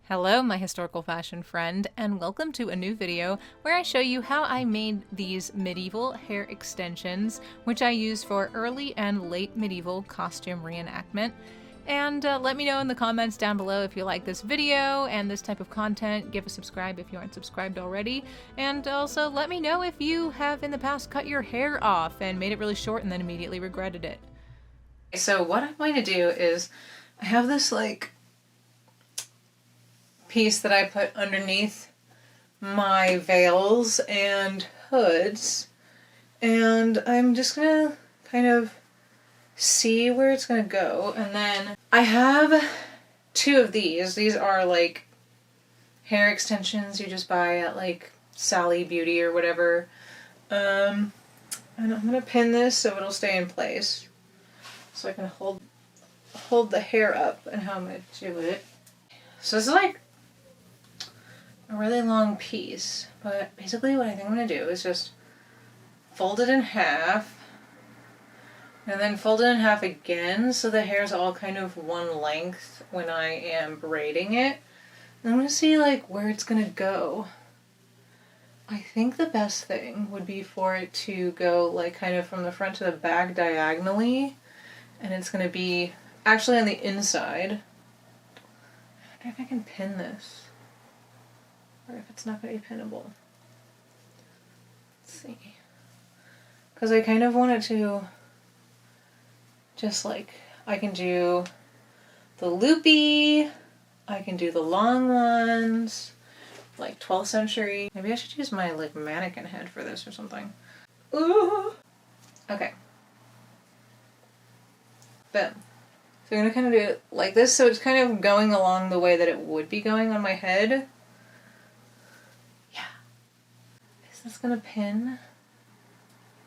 Hello, my historical fashion friend, and welcome to a new video where I show you how I made these medieval hair extensions, which I used for early and late medieval costume reenactment. And let me know in the comments down below if you like this video and this type of content. Give a subscribe if you aren't subscribed already. And also let me know if you have in the past cut your hair off and made it really short and then immediately regretted it. So what I'm going to do is, I have this piece that I put underneath my veils and hoods, and I'm just gonna kind of see where it's gonna go. And then I have two of these. These are like hair extensions you just buy at Sally Beauty or whatever. And I'm gonna pin this so it'll stay in place, so I can hold the hair up. And how I'm gonna do it. So this is like a really long piece, but basically what I think I'm going to do is just fold it in half, and then fold it in half again so the hair's all kind of one length when I am braiding it. And I'm going to see where it's going to go. I think the best thing would be for it to go kind of from the front to the back diagonally, and it's going to be actually on the inside. I wonder if I can pin this, or if it's not going to be pinnable. Let's see. Because I kind of want it to just I can do the loopy, I can do the long ones, 12th century. Maybe I should use my mannequin head for this or something. Ooh! Okay. Boom. So I'm going to kind of do it like this, so it's kind of going along the way that it would be going on my head. Is this gonna pin?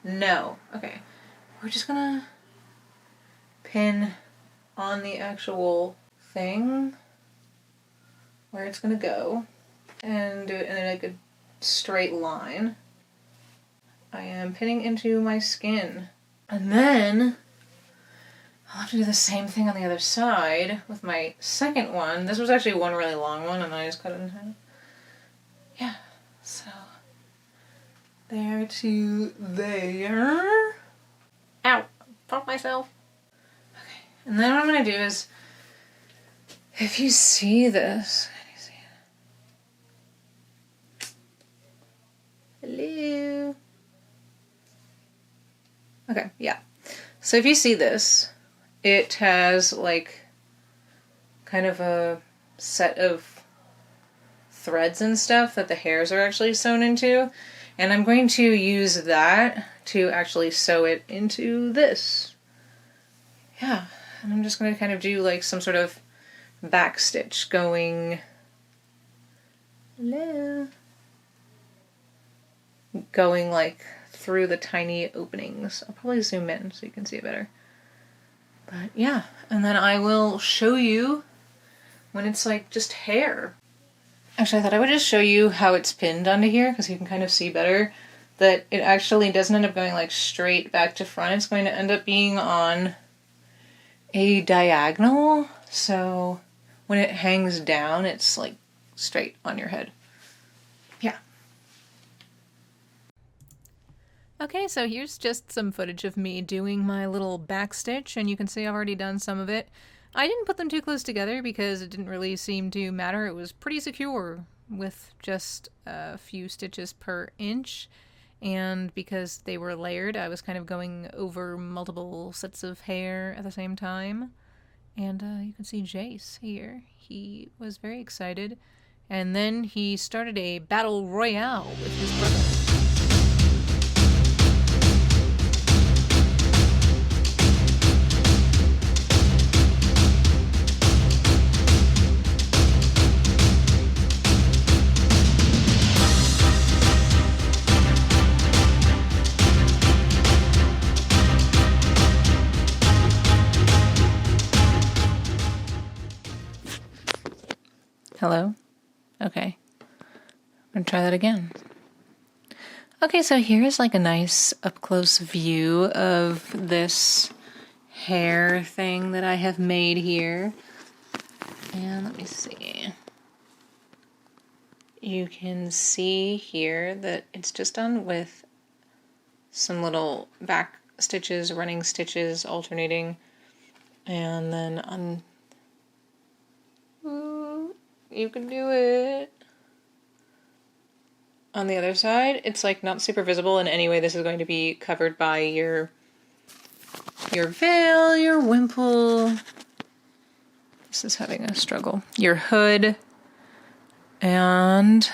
No. Okay. We're just gonna pin on the actual thing where it's gonna go and do it in a straight line. I am pinning into my skin. And then I'll have to do the same thing on the other side with my second one. This was actually one really long one, and I just cut it in half. Yeah. So there to there. Ow! Popped myself. Okay, and then what I'm gonna do is, if you see this, can you see it? Hello. Okay, yeah. So if you see this, it has kind of a set of threads and stuff that the hairs are actually sewn into. And I'm going to use that to actually sew it into this. Yeah, and I'm just going to kind of do some sort of back stitch going through the tiny openings. I'll probably zoom in so you can see it better. But yeah, and then I will show you when it's just hair. Actually, I thought I would just show you how it's pinned onto here, because you can kind of see better that it actually doesn't end up going straight back to front. It's going to end up being on a diagonal, so when it hangs down, it's straight on your head. Yeah. Okay, so here's just some footage of me doing my little back stitch, and you can see I've already done some of it. I didn't put them too close together because it didn't really seem to matter. It was pretty secure with just a few stitches per inch, and because they were layered, I was kind of going over multiple sets of hair at the same time. And you can see Jace here. He was very excited, and then he started a battle royale with his brother. Hello? Okay. I'm gonna try that again. Okay, so here's a nice up-close view of this hair thing that I have made here. And let me see. you can see here that it's just done with some little back stitches, running stitches, alternating, and then on, you can do it. On the other side, it's like not super visible in any way. This is going to be covered by your veil, your wimple. This is having a struggle. Your hood. And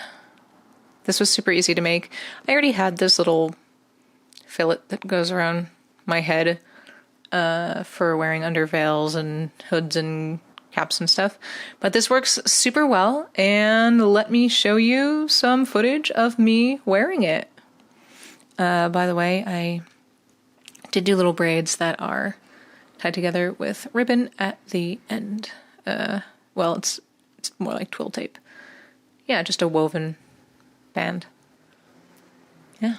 this was super easy to make. I already had this little fillet that goes around my head for wearing under veils and hoods and caps and stuff. But this works super well, and let me show you some footage of me wearing it. By the way, I did do little braids that are tied together with ribbon at the end. Well, it's more like twill tape. Yeah, just a woven band. Yeah.